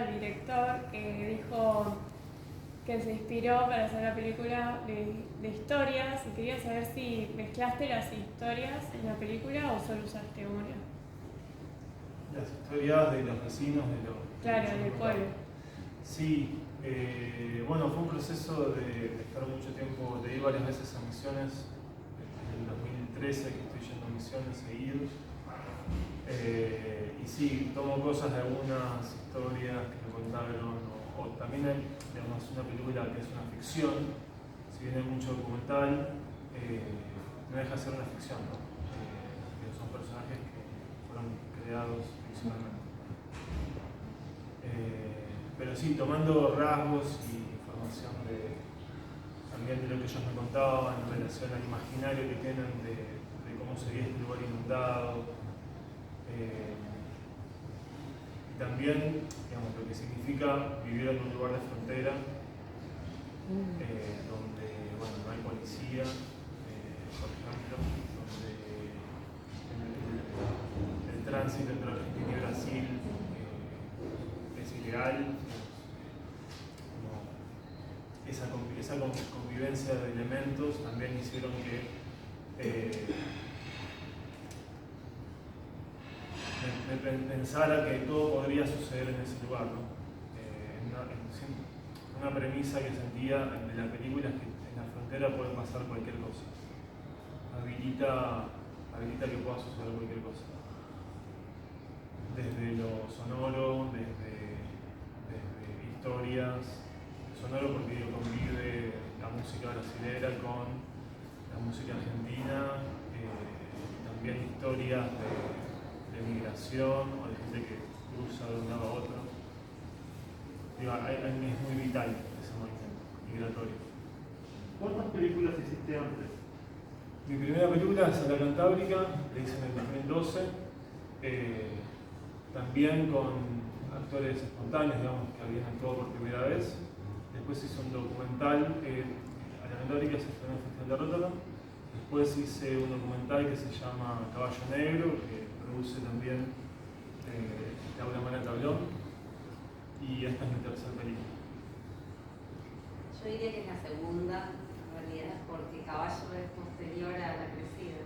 el director, dijo que se inspiró para hacer la película de historias y quería saber si mezclaste las historias en la película o solo usaste una. Las historias de los vecinos, Claro, del pueblo. Sí, bueno, fue un proceso de estar mucho tiempo, de ir varias veces a misiones, desde el 2013 que estoy yendo a misiones seguidos. Y sí, tomo cosas de algunas historias que me contaron, o también hay, digamos, una película que es una ficción, si bien hay mucho documental, no deja de ser una ficción, ¿no? Son personajes que fueron creados ficcionalmente. Pero sí, tomando rasgos y información también de lo que ellos me contaban en relación al imaginario que tienen de cómo sería este lugar inundado. Y también, digamos, lo que significa vivir en un lugar de frontera, donde, bueno, no hay policía, por ejemplo, donde el tránsito entre Argentina y Brasil es ilegal. Esa convivencia de elementos también hicieron que me pensara que todo podría suceder en ese lugar, ¿no? Una premisa que sentía de la película es que en la frontera puede pasar cualquier cosa. Habilita que pueda suceder cualquier cosa. Desde lo sonoro, desde historias. Sonoro porque convive la música brasilera con la música argentina, también historias de migración o de gente que cruza de un lado a otro. Digo, es muy vital ese movimiento migratorio. ¿Cuántas películas hiciste antes? Mi primera película es La Cantábrica, la hice en el 2012, también con actores espontáneos, digamos, que habían actuado por primera vez. Después hice un documental, A la Cantábrica se estrenó en el Festival de Rotterdam. Después hice un documental que se llama Caballo Negro, que produce también Laura Mara Tablón. Y esta es mi tercera película. Yo diría que es la segunda, en realidad, porque Caballo es posterior a La Crecida.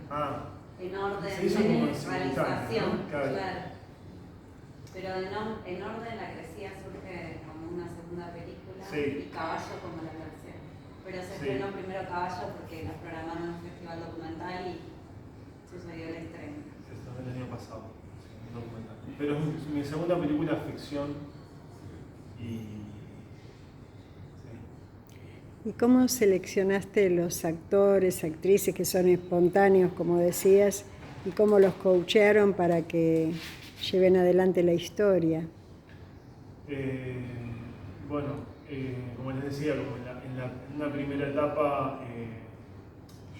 En orden de realización, ¿no? Claro. Pero en orden La Crecida surge como una segunda película, sí. Y Caballo como la tercera. Pero se estrenó primero Caballo porque nos programaron un festival documental y sucedió el estreno. Se estrenó el año pasado, un documental. Pero es mi segunda película ficción. ¿Y cómo seleccionaste los actores, actrices que son espontáneos, como decías, y cómo los coachearon para que lleven adelante la historia? Bueno, como les decía, como en una primera etapa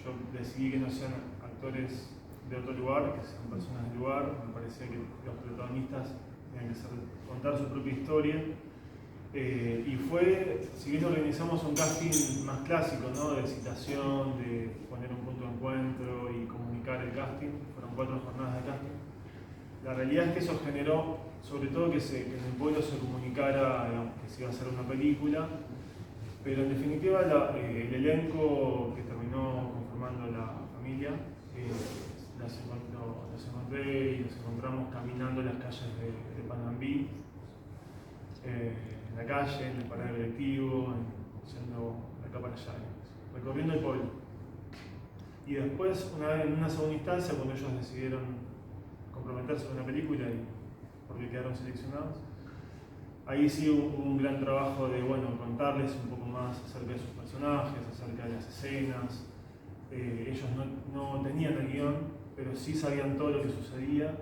yo decidí que no sean actores de otro lugar, que sean personas del lugar. Me parecía que los protagonistas tenían que contar su propia historia. Y fue, si bien organizamos un casting más clásico, ¿no? De citación, de poner un punto de encuentro y comunicar el casting, fueron 4 jornadas de casting. La realidad es que eso generó, sobre todo que en el pueblo se comunicara, digamos, que se iba a hacer una película, pero en definitiva el elenco que terminó conformando la familia, los encontré y nos encontramos caminando las calles de Panambí. En la calle, en el parada colectivo, yendo de acá para allá, recorriendo el pueblo. Y después, en una segunda instancia, cuando ellos decidieron comprometerse con la película y porque quedaron seleccionados, ahí sí hubo un gran trabajo de, bueno, contarles un poco más acerca de sus personajes, acerca de las escenas. Ellos no tenían el guión, pero sí sabían todo lo que sucedía.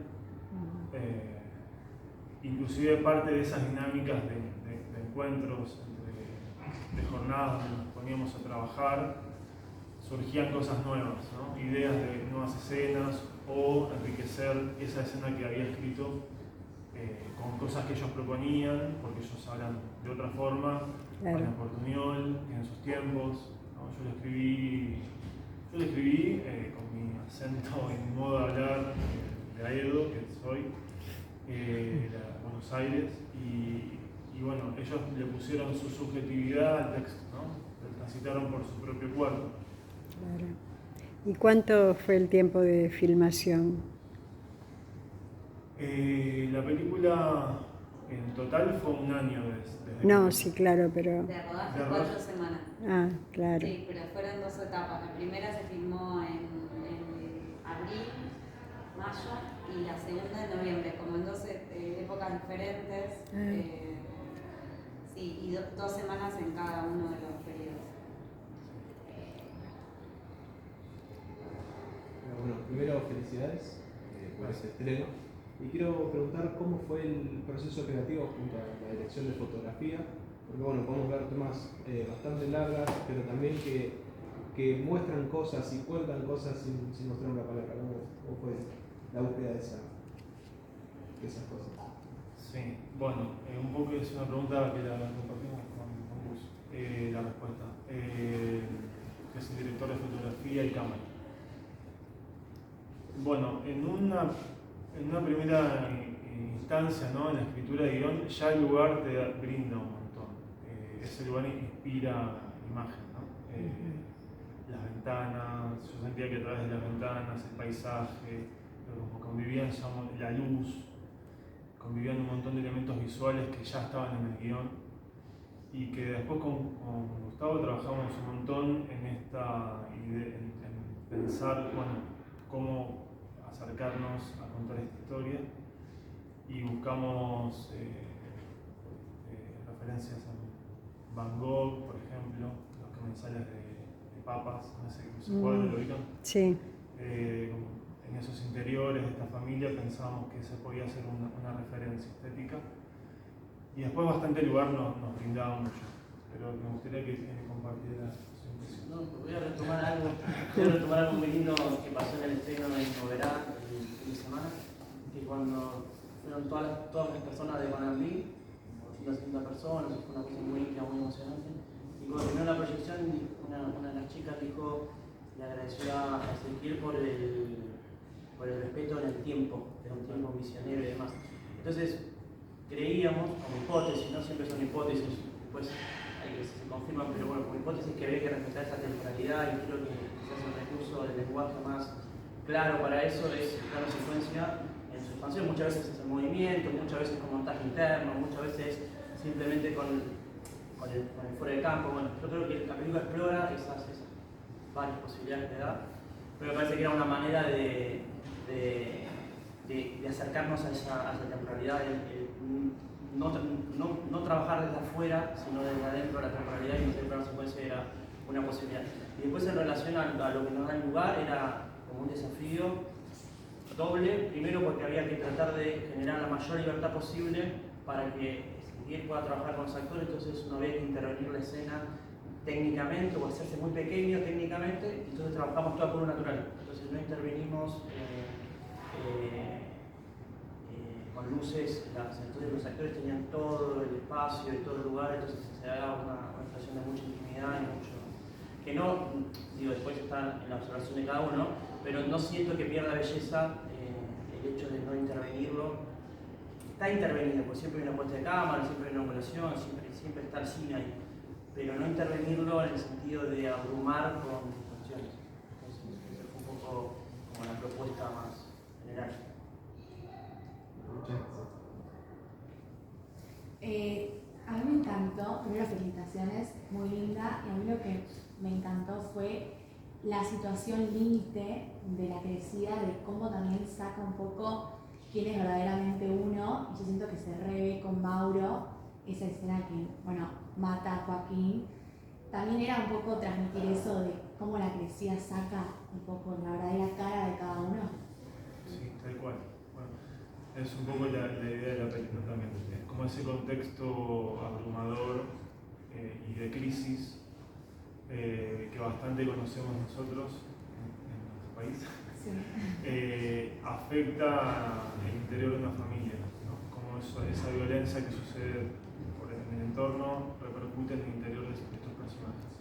Inclusive parte de esas dinámicas de encuentros, de jornadas donde nos poníamos a trabajar, surgían cosas nuevas, ¿no? Ideas de nuevas escenas o enriquecer esa escena que había escrito con cosas que ellos proponían, porque ellos hablan de otra forma, claro. Hablan portuñol, tienen sus tiempos, ¿no? Yo lo escribí con mi acento y mi modo de hablar de Aedo, que soy, de Buenos Aires, y bueno, ellos le pusieron su subjetividad al texto, ¿no? Lo transitaron por su propio cuerpo. Claro. ¿Y cuánto fue el tiempo de filmación? La película en total fue un año desde No, sí, claro, pero... De rodaje 4 semanas. Ah, claro. Sí, pero fueron 2 etapas. La primera se filmó en abril, mayo, y la segunda en noviembre, como en 2 épocas diferentes. Sí, y 2 semanas en cada uno de los periodos. Bueno, primero felicidades por ese estreno. Y quiero preguntar cómo fue el proceso creativo junto a la dirección de fotografía, porque bueno, podemos ver temas bastante largas, pero también que muestran cosas y cuentan cosas sin mostrar una palabra. ¿Cómo fue la búsqueda de esas cosas? Sí, bueno, un poco es una pregunta que la compartimos con Gus, la respuesta, que es el director de fotografía y cámara. Bueno, en una primera instancia, ¿no? En la escritura de guión, ya el lugar te brinda un montón. Ese lugar inspira imagen, ¿no? Las ventanas, yo sentía que a través de las ventanas, el paisaje, como convivían la luz, convivían un montón de elementos visuales que ya estaban en el guión y que después con Gustavo trabajamos un montón en pensar, bueno, cómo acercarnos a contar esta historia y buscamos referencias a Van Gogh, por ejemplo, los comensales de papas, no sé ese cuadro, ¿lo vieron? Sí. En esos interiores de esta familia pensábamos que se podía hacer una referencia estética y después bastante lugar nos brindaba mucho, pero me gustaría que compartiera su impresión. No, voy a retomar algo muy lindo que pasó en el estreno de Noverá el fin de semana, que cuando fueron todas las personas de Guanambí, 200 personas, fue una cosa muy íntima, muy emocionante, y cuando terminó la proyección, una de las chicas dijo, le agradeció a Ezequiel por el respeto en el tiempo, era un tiempo misionero y demás. Entonces, creíamos, como hipótesis, no siempre son hipótesis, después hay que se confirman, pero bueno, como hipótesis que había que respetar esa temporalidad y creo que quizás el recurso del lenguaje más claro para eso es el plano secuencia en su expansión. Muchas veces es el movimiento, muchas veces con montaje interno, muchas veces simplemente con el fuera de campo. Bueno, yo creo que la película explora esas varias posibilidades que da, pero me parece que era una manera de acercarnos a esa temporalidad, no trabajar desde afuera, sino desde adentro de la temporalidad, y el plano secuencia era una posibilidad. Y después en relación a lo que nos da el lugar, era como un desafío doble, primero porque había que tratar de generar la mayor libertad posible para que Ezequiel pueda trabajar con los actores, entonces no había que intervenir la escena técnicamente o hacerse muy pequeño técnicamente, entonces trabajamos todo a puro natural, entonces no intervenimos con luces, entonces los actores tenían todo el espacio y todo el lugar, entonces se daba una situación de mucha intimidad y mucho, que no, digo, después está en la observación de cada uno, pero no siento que pierda belleza el hecho de no intervenirlo. Está intervenido, porque siempre hay una puesta de cámara, siempre hay una angulación, siempre está el cine ahí, pero no intervenirlo en el sentido de abrumar con cuestiones. Entonces, eso fue un poco como la propuesta más general. A mí me encantó, primero felicitaciones, muy linda, y a mí lo que me encantó fue la situación límite de la crecida, de cómo también saca un poco quién es verdaderamente uno, y yo siento que se revé con Mauro, esa escena que, bueno, mata a Joaquín, también era un poco transmitir eso de cómo la crecida saca un poco la verdadera cara de cada uno. Sí, tal cual. Bueno, es un poco la idea de la película también, es como ese contexto abrumador y de crisis que bastante conocemos nosotros en nuestro país, sí. Afecta el interior de una familia, ¿no? Como esa violencia que sucede en el entorno repercute en el interior de estos personajes.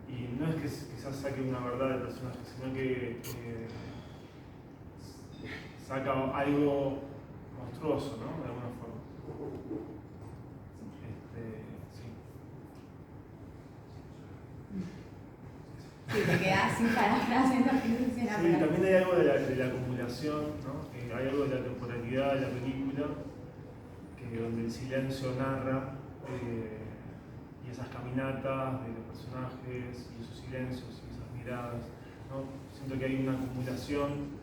Y no es que quizás saque una verdad del personaje, sino que saca algo monstruoso, ¿no? De alguna forma. así parafraseando que no funciona. Sí, también hay algo de la acumulación, ¿no? Hay algo de la temporalidad de la película, donde el silencio narra y esas caminatas de los personajes y esos silencios y esas miradas, ¿no? Siento que hay una acumulación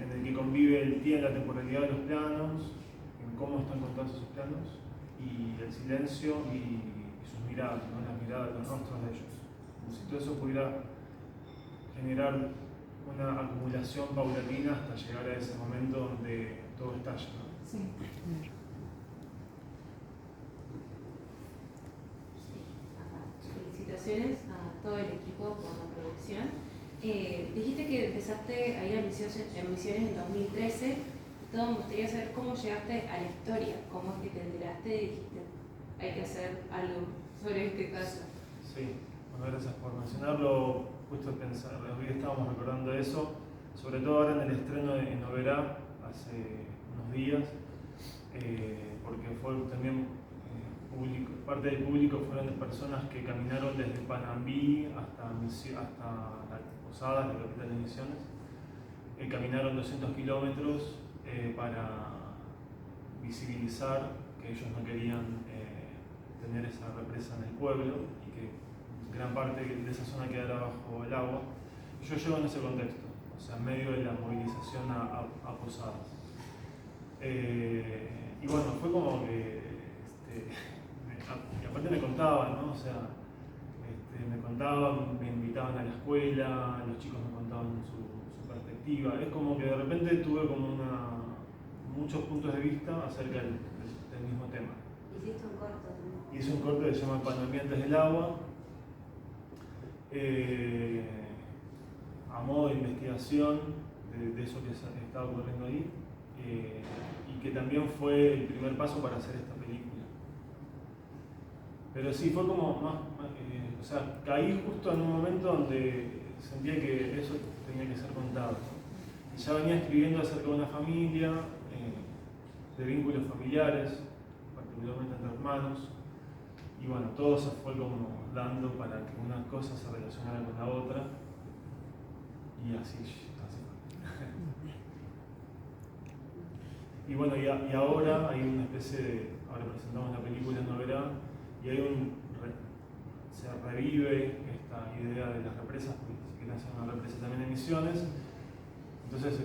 en el que convive el tiempo, la temporalidad de los planos, en cómo están contados esos planos, y el silencio y sus miradas, ¿no? Las miradas, los rostros de ellos. Como si todo eso pudiera generar una acumulación paulatina hasta llegar a ese momento donde todo estalla, ¿no? Sí. Felicitaciones a todo el equipo por la producción. Dijiste que empezaste a ir a misiones en 2013. Todo me gustaría saber cómo llegaste a la historia, cómo es que te enteraste y dijiste, hay que hacer algo sobre este caso. Sí, bueno, gracias por mencionarlo. Justo pensar, hoy estábamos recordando eso, sobre todo ahora en el estreno de Noverá, hace unos días, porque fue también público, parte del público fueron de personas que caminaron desde Panambí hasta las Posadas, la capital de Misiones, caminaron 200 kilómetros para visibilizar que ellos no querían tener esa represa en el pueblo y que gran parte de esa zona quedara bajo el agua. Yo llego en ese contexto, o sea, en medio de la movilización a Posadas. Y bueno, fue como que, y aparte me contaban, ¿no? O sea, me contaban, me invitaban a la escuela, los chicos me contaban su perspectiva. Es como que de repente tuve como muchos puntos de vista acerca del mismo tema. Hiciste un corto también. Hice un corto que se llama Panambientes del Agua, a modo de investigación de eso que estaba ocurriendo ahí, y que también fue el primer paso para hacer esta película. Pero sí, fue como o sea, caí justo en un momento donde sentía que eso tenía que ser contado, ¿no? Y ya venía escribiendo acerca de una familia, de vínculos familiares, particularmente entre hermanos, y bueno, todo se fue como dando para que una cosa se relacionara con la otra, y así fue. Y bueno, y ahora hay una especie de, ahora presentamos la película en Noverá, y hay se revive esta idea de las represas, porque se quiere hacer una represa también en Misiones. Entonces,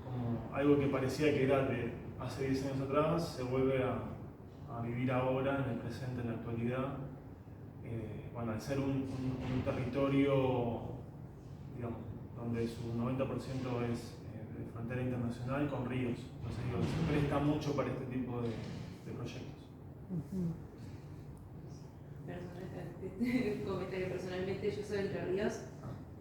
como algo que parecía que era de hace 10 años atrás, se vuelve a vivir ahora, en el presente, en la actualidad. Bueno, al ser un territorio, digamos, donde su 90% es de frontera internacional con ríos. Entonces, digo, se presta mucho para este tipo de proyectos. Comentario personalmente, yo soy de Entre Ríos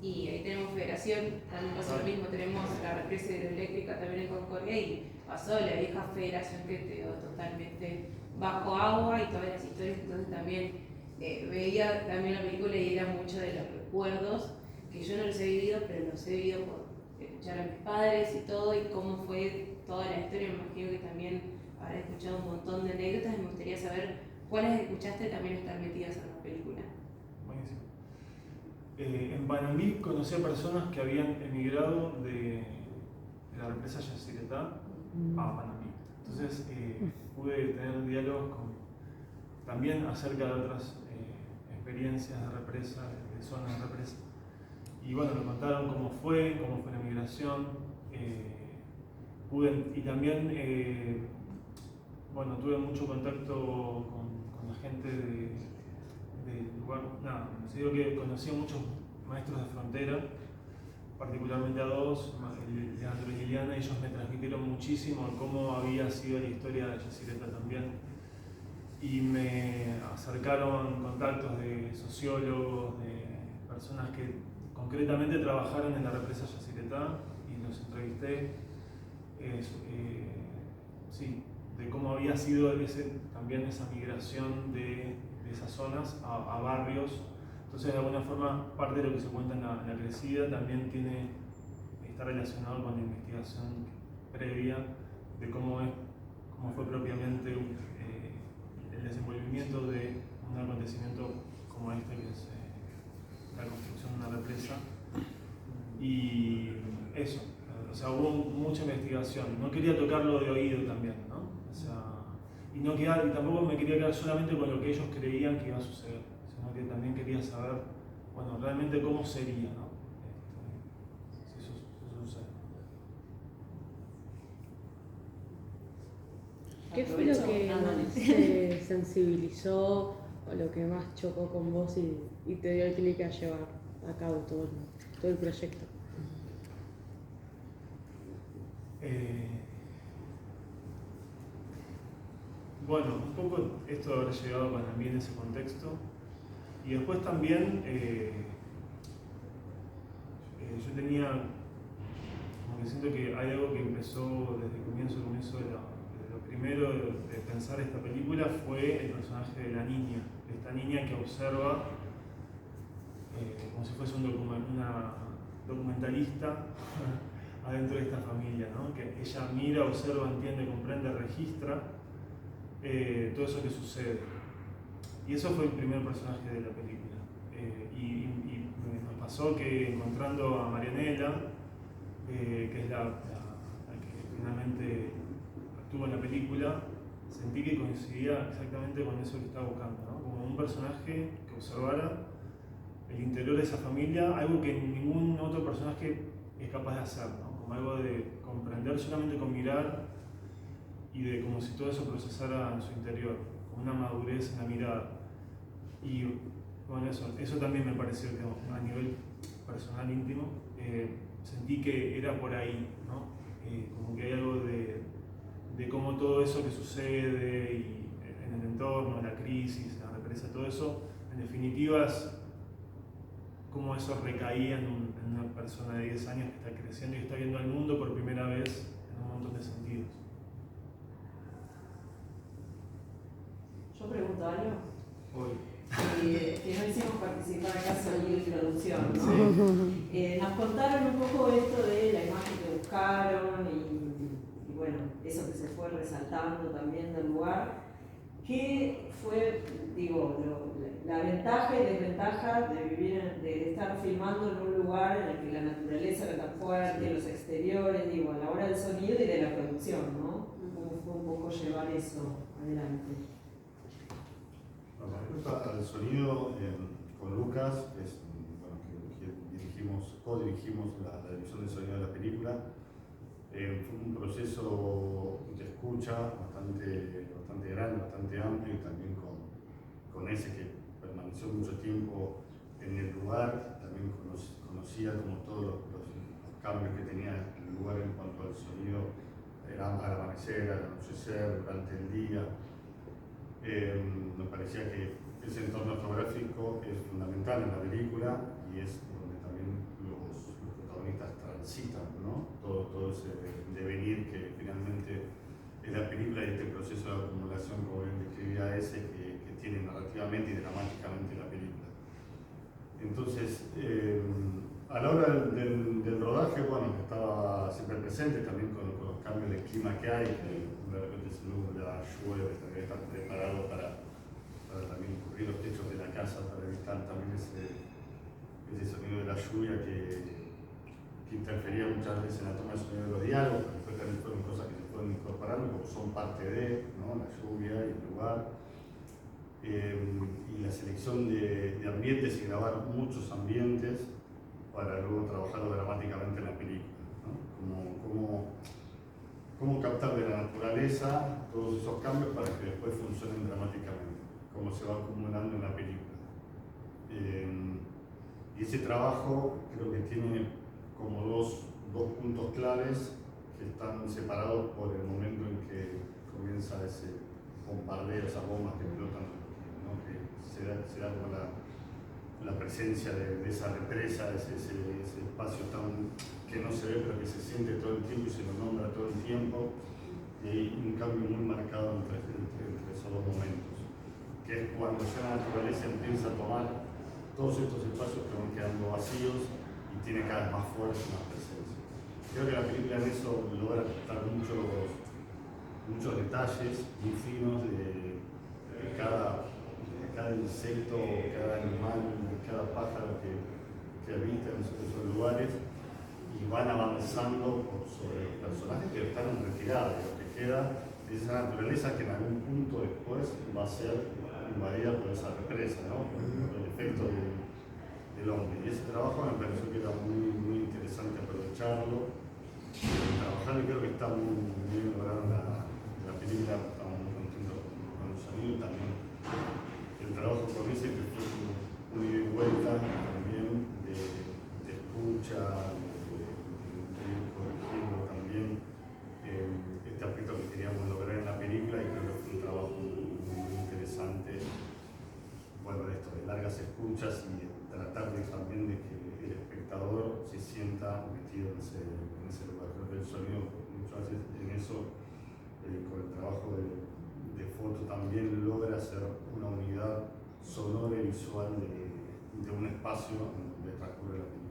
y ahí tenemos Federación, también pasa lo mismo, tenemos la represa hidroeléctrica también en Concordia y pasó la vieja Federación que quedó totalmente bajo agua y todas las historias, entonces también veía también la película y era mucho de los recuerdos que yo no los he vivido, pero los he vivido por escuchar a mis padres y todo y cómo fue toda la historia. Me imagino que también habrás escuchado un montón de anécdotas y me gustaría saber cuáles escuchaste también están metidas en la película. Buenísimo. En Panambí conocí a personas que habían emigrado de la represa Yacyretá a Panambí. Entonces pude tener diálogos también acerca de otras experiencias de represa, de zonas de represa. Y bueno, me contaron cómo fue la migración. Y también, bueno, tuve mucho contacto con la gente del lugar. Nada, se digo que conocí a muchos maestros de frontera, particularmente a dos, Leandro y Liliana, y ellos me transmitieron muchísimo de cómo había sido la historia de Yacyretá también. Y me acercaron contactos de sociólogos, de personas que concretamente trabajaron en la represa Yacyretá y los entrevisté. Sí, de cómo había sido también esa migración de esas zonas a barrios. Entonces, de alguna forma, parte de lo que se cuenta en la crecida también está relacionado con la investigación previa de cómo fue propiamente el desenvolvimiento de un acontecimiento como este, que es la construcción de una represa. Y eso, o sea, hubo mucha investigación. No quería tocarlo de oído también, ¿no? O sea, y tampoco me quería quedar solamente con lo que ellos creían que iba a suceder, sino que también quería saber, bueno, realmente cómo sería, ¿no? Si eso sucede. ¿Qué fue lo que más te sensibilizó o lo que más chocó con vos y te dio el clic a llevar a cabo todo el proyecto? Bueno, un poco esto de haber llegado para mí en ese contexto. Y después también yo tenía, como que siento que hay algo que empezó desde el comienzo de lo primero de pensar esta película fue el personaje de la niña, de esta niña que observa como si fuese una documentalista adentro de esta familia, ¿no? Que ella mira, observa, entiende, comprende, registra todo eso que sucede. Y eso fue el primer personaje de la película. Y nos pasó que encontrando a Marianela, que es la que finalmente actúa en la película, sentí que coincidía exactamente con eso que estaba buscando, ¿no? Como un personaje que observara el interior de esa familia, algo que ningún otro personaje es capaz de hacer, ¿no? Como algo de comprender solamente con mirar y de como si todo eso procesara en su interior, con una madurez en la mirada. Y bueno, eso también me pareció que a nivel personal, íntimo, sentí que era por ahí, ¿no? Como que hay algo de cómo todo eso que sucede y en el entorno, la crisis, la represa, todo eso, en definitiva es cómo eso recaía en una persona de 10 años que está creciendo y está viendo al mundo por primera vez en un montón de sentidos. Yo pregunto algo. Hoy. Que no hicimos participar acá en la introducción, ¿no? Sí. Nos contaron un poco esto de la imagen que buscaron y bueno, eso que se fue resaltando también del lugar. ¿Qué fue, la ventaja y desventaja de vivir, de estar filmando en un lugar en el que la naturaleza era tan fuerte, los exteriores, a la hora del sonido y de la producción, ¿no? ¿Cómo fue un poco llevar eso adelante? Respecto al sonido, con Lucas, que co-dirigimos la edición del sonido de la película, fue un proceso de escucha bastante grande, bastante amplio, y también con ese que permaneció mucho tiempo en el lugar, también conocía como todos los cambios que tenía el lugar en cuanto al sonido, al amanecer, al anochecer, durante el día. Me parecía que ese entorno fotográfico es fundamental en la película y es donde también los protagonistas transitan, ¿no? Todo ese devenir que finalmente es la película y este proceso de acumulación, como bien describía que tiene narrativamente y dramáticamente la película. Entonces, a la hora del rodaje, bueno, estaba siempre presente también con los cambios de clima que hay, que de repente se nubla, llueve, también estar preparado para también cubrir los techos de la casa, para evitar también ese sonido de la lluvia que interfería muchas veces en la toma de sonido de los diálogos, pero después también fueron cosas que se fueron incorporando, como son parte de, ¿no? La lluvia y el lugar. Y la selección de ambientes y grabar muchos ambientes para luego trabajarlo dramáticamente en la película, ¿no? Cómo captar de la naturaleza todos esos cambios para que después funcionen dramáticamente, cómo se va acumulando en la película. Y ese trabajo creo que tiene como dos puntos claves que están separados por el momento en que comienza ese bombardeo, esas bombas que explotan, ¿no? Que se da como la presencia de esa represa, ese espacio que no se ve pero que se siente todo el tiempo y se lo nombra todo el tiempo, y hay un cambio muy marcado entre esos dos momentos, que es cuando ya la naturaleza empieza a tomar todos estos espacios que van quedando vacíos y tiene cada vez más fuerza y más presencia. Creo que la película en eso logra captar muchos detalles muy finos de cada insecto, cada animal, cada pájaro que vista en esos lugares y van avanzando sobre los personajes que están en retirada, y lo que queda es esa naturaleza que en algún punto después va a ser invadida por esa represa, ¿no? Por el efecto del hombre. Y ese trabajo me pareció que era muy, muy interesante aprovecharlo, trabajar, y creo que está muy bien lograda la película, estamos muy contentos con el sonido también. El trabajo con ese que fue un ida y vuelta también de escucha, de ir corrigiendo también este aspecto que queríamos lograr en la película, y creo que fue un trabajo muy interesante. Bueno, esto de largas escuchas y tratar también de que el espectador se sienta metido en ese lugar. Creo que el sonido muchas veces en eso, con el trabajo de foto también logra hacer una unidad sonora y visual de un espacio donde transcurre la película.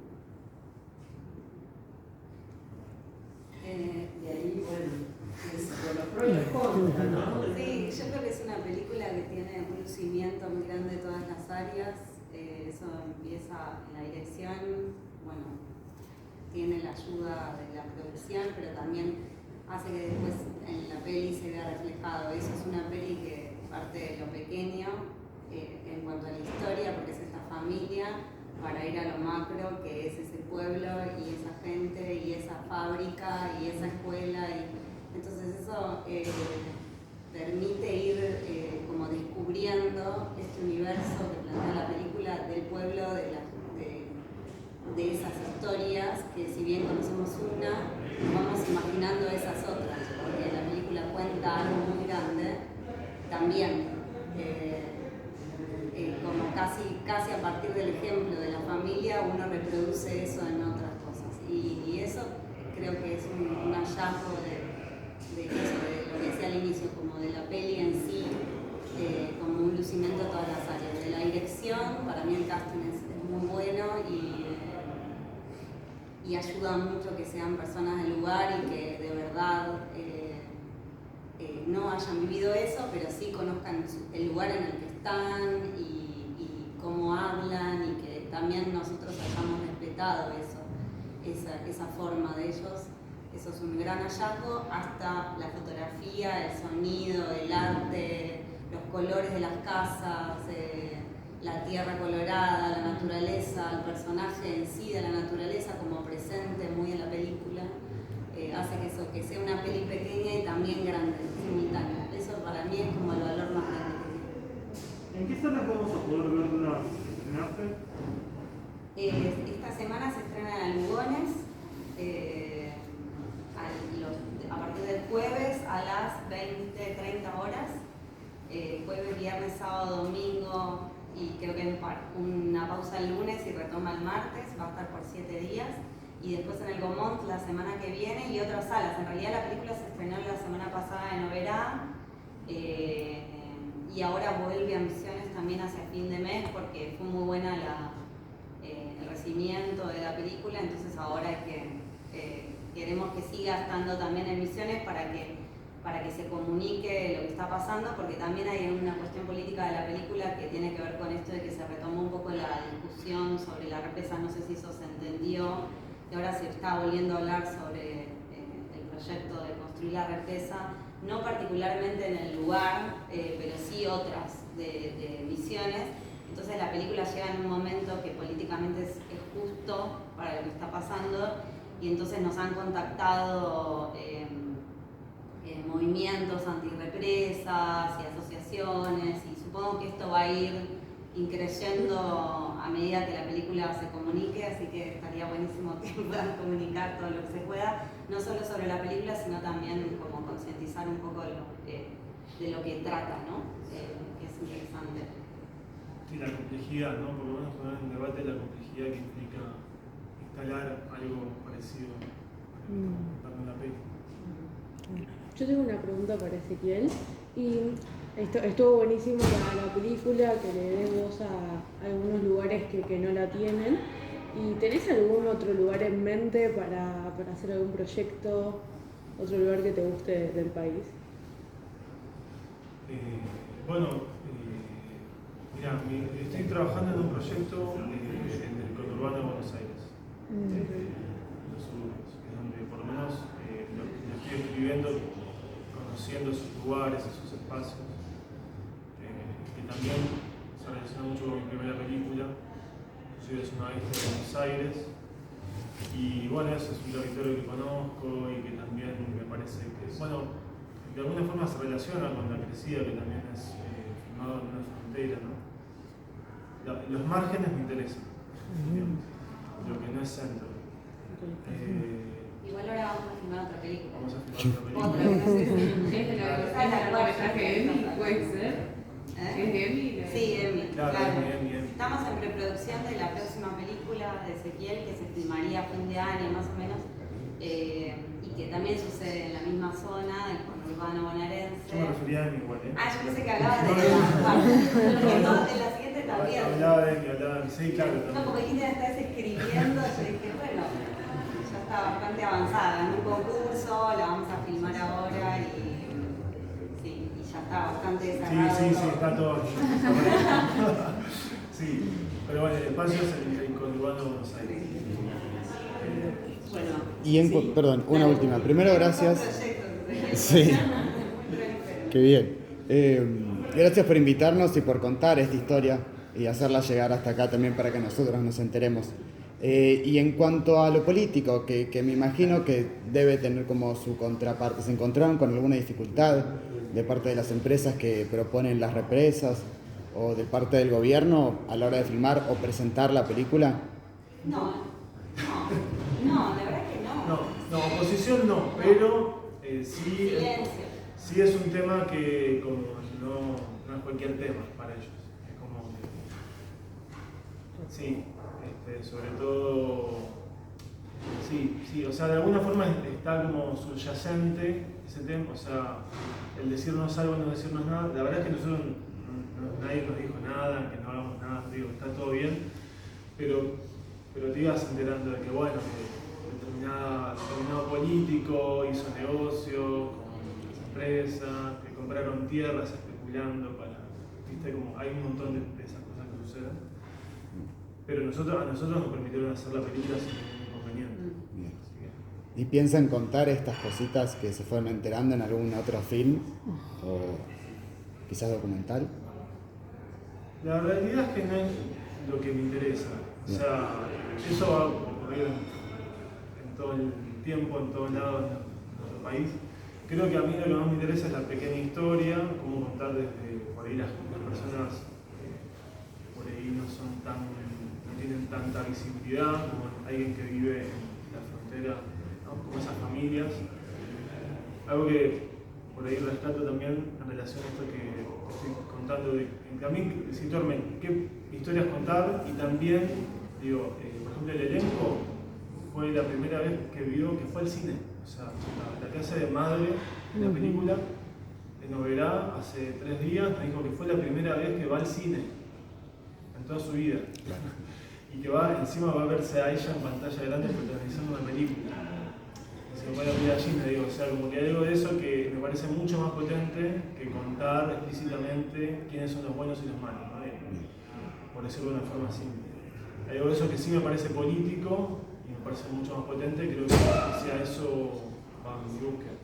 De ahí, bueno, por los pros y los contras, ¿no? Sí, yo creo que es una película que tiene un lucimiento muy grande de todas las áreas. Eso empieza en la dirección, bueno, tiene la ayuda de la producción, pero también hace que después en la peli se vea reflejado. Eso es una peli que parte de lo pequeño en cuanto a la historia, porque es esta familia, para ir a lo macro, que es ese pueblo y esa gente y esa fábrica y esa escuela. Y entonces eso permite ir como descubriendo este universo que plantea la película del pueblo, de esas historias, que si bien conocemos una, vamos imaginando esas otras, porque la película cuenta algo muy grande, también como casi a partir del ejemplo de la familia, uno reproduce eso en otras cosas. Y eso creo que es un hallazgo de eso, de lo que decía al inicio, como de la peli en sí, como un lucimiento a todas las áreas. De la dirección, para mí el casting es muy bueno y ayuda mucho que sean personas del lugar y que de verdad no hayan vivido eso, pero sí conozcan el lugar en el que están y cómo hablan, y que también nosotros hayamos respetado esa forma de ellos. Eso es un gran hallazgo, hasta la fotografía, el sonido, el arte, los colores de las casas, la tierra colorada, la naturaleza, el personaje en sí de la naturaleza como presente muy en la película, hace que sea una peli pequeña y también grande, simultánea. Eso para mí es como el valor más grande que tiene. ¿En qué salas vamos a poder verla estrenarse? Esta semana se estrena en Lugones, a partir del jueves a las 20-30 horas, jueves, viernes, sábado, domingo, y creo que una pausa el lunes y retoma el martes, va a estar por 7 días, y después en el Gaumont la semana que viene y otras salas. En realidad la película se estrenó la semana pasada en Oberá, y ahora vuelve a Misiones también hacia fin de mes, porque fue muy buena el recibimiento de la película. Entonces ahora queremos que siga estando también en Misiones para que se comunique lo que está pasando, porque también hay una cuestión política de la película que tiene que ver con esto de que se retomó un poco la discusión sobre la represa. No sé si eso se entendió, y ahora se está volviendo a hablar sobre el proyecto de construir la represa, no particularmente en el lugar, pero sí otras de Misiones. Entonces la película llega en un momento que políticamente es justo para lo que está pasando, y entonces nos han contactado movimientos antirrepresas y asociaciones, y supongo que esto va a ir increyendo a medida que la película se comunique, así que estaría buenísimo que puedan comunicar todo lo que se pueda, no solo sobre la película, sino también como concientizar un poco de lo que trata, ¿no? Que es interesante. Sí, la complejidad, ¿no? Por lo menos poner en debate la complejidad que implica instalar algo parecido para una película. Yo tengo una pregunta para Ezequiel, y estuvo buenísimo la película, que le dé voz a algunos lugares que no la tienen. ¿Y tenés algún otro lugar en mente para hacer algún proyecto, otro lugar que te guste del país? Mira, estoy trabajando en un proyecto en el conurbano de Buenos Aires, los suburbios, que es donde por lo menos lo estoy escribiendo, conociendo sus lugares, sus espacios, que también se relaciona mucho con mi primera película. Yo soy de zona oeste de Buenos Aires y bueno, eso es un territorio que conozco y que también me parece que, bueno, de alguna forma se relaciona con la crecida, que también es filmado en una frontera, ¿no? Los márgenes me interesan, lo que no es centro. Igual ahora vamos a filmar otra película. Vamos a filmar otra ¿Es de la largometraje de Emi? ¿Puede ser? ¿Es de Emi? Sí, Emi. Claro. Estamos en preproducción de la próxima película de Ezequiel, que se filmaría a fin de año más o menos, y que también sucede en la misma zona, el conurbano bonaerense. Yo me refería a Emi igual, ¿eh? Yo pensé que hablabas de la en la siguiente también. Hablaba de Emi, sí, claro. No, porque dijiste que estás escribiendo, yo dije, bueno, ya está bastante avanzada en un concurso, la vamos a filmar ahora y ya está bastante desarrollado. Sí, está todo. Sí, pero bueno, el espacio es el conurbano de Buenos Aires. Y perdón, una última. Primero, gracias. Sí. Qué bien. Gracias por invitarnos y por contar esta historia y hacerla llegar hasta acá también para que nosotros nos enteremos. Y en cuanto a lo político, que me imagino que debe tener como su contraparte, ¿se encontraron con alguna dificultad de parte de las empresas que proponen las represas o de parte del gobierno a la hora de filmar o presentar la película? No, la verdad que no. No, oposición no, pero sí es un tema que como no es cualquier tema para ellos. Es como sí, sobre todo sí, o sea, de alguna forma está como subyacente ese tema, o sea, el decirnos algo, no decirnos nada. La verdad es que nosotros nadie nos dijo nada, que no hagamos nada, digo, está todo bien, pero te ibas enterando de que bueno, que determinado político hizo negocio con esa empresa, que compraron tierras especulando viste, como hay un montón de esas cosas que suceden. Pero a nosotros nos permitieron hacer la película sin ningún inconveniente. ¿Y piensan contar estas cositas que se fueron enterando en algún otro film o quizás documental? La realidad es que no es lo que me interesa. O sea, eso va a ocurrir en todo el tiempo, en todos lados de nuestro país. Creo que a mí lo que más me interesa es la pequeña historia, cómo contar desde por ahí las personas por ahí no tienen tanta visibilidad como alguien que vive en la frontera, ¿no? Como esas familias. Algo que por ahí rescato también en relación a esto que estoy contando, que a mí situarme qué historias contar y también, digo, por ejemplo, el elenco fue la primera vez que vio que fue al cine. O sea, la casa de madre de la película en Oberá hace 3 días nos dijo que fue la primera vez que va al cine en toda su vida. Y que encima va a verse a ella en pantalla grande protagonizando una película. Y se me pone la gallina, digo, o sea, como que hay algo de eso que me parece mucho más potente que contar explícitamente quiénes son los buenos y los malos, ¿no? Por decirlo de una forma simple. Hay algo de eso que sí me parece político y me parece mucho más potente, creo que hacia eso va mi búsqueda.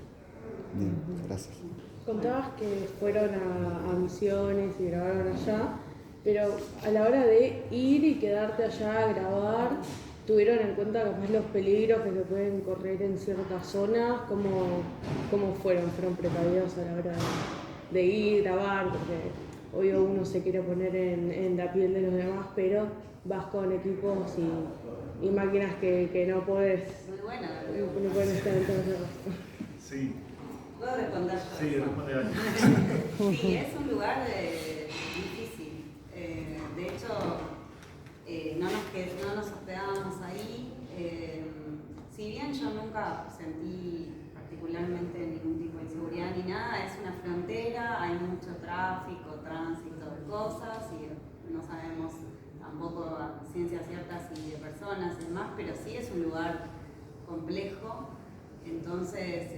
Bien, gracias. Contabas que fueron a Misiones y grabaron allá, pero a la hora de ir y quedarte allá a grabar, ¿tuvieron en cuenta capaz los peligros que se pueden correr en ciertas zonas? ¿Cómo fueron? ¿Fueron precavidos a la hora de ir, grabar? Porque obvio uno se quiere poner en la piel de los demás, pero vas con equipos y máquinas que no puedes estar en todos lados. Sí. ¿Puedo responder? Sí, responde algo. Sí, es un lugar difícil. De hecho, no nos hospedábamos ahí. Si bien yo nunca sentí particularmente ningún tipo de inseguridad ni nada, es una frontera, hay mucho tráfico, tránsito de cosas y no sabemos tampoco a ciencia cierta si de personas y demás, pero sí es un lugar complejo. Entonces,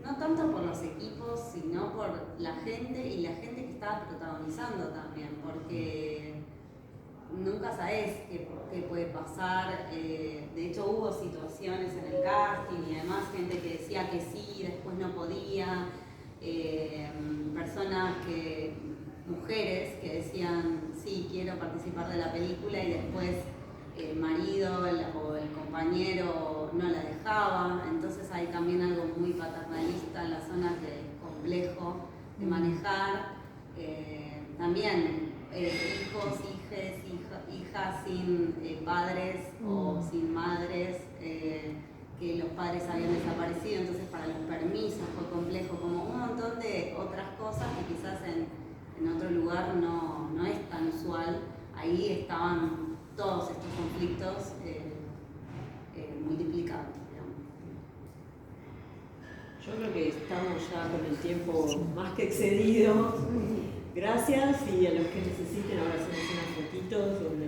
no tanto por los equipos, sino por la gente y la gente que estaba protagonizando también, porque nunca sabes qué puede pasar. De hecho hubo situaciones en el casting y además gente que decía que sí, después no podía, mujeres que decían sí, quiero participar de la película y después el marido o el compañero no la dejaba. Entonces hay también algo muy paternalista en la zona que es complejo de manejar. También hijos, hijas sin padres o sin madres, que los padres habían desaparecido, entonces para los permisos fue complejo, como un montón de otras cosas que quizás en otro lugar no es tan usual. Ahí estaban todos estos conflictos multiplicados. Yo creo que estamos ya con el tiempo más que excedido. Gracias, y a los que necesiten ahora hacemos unas fotitos donde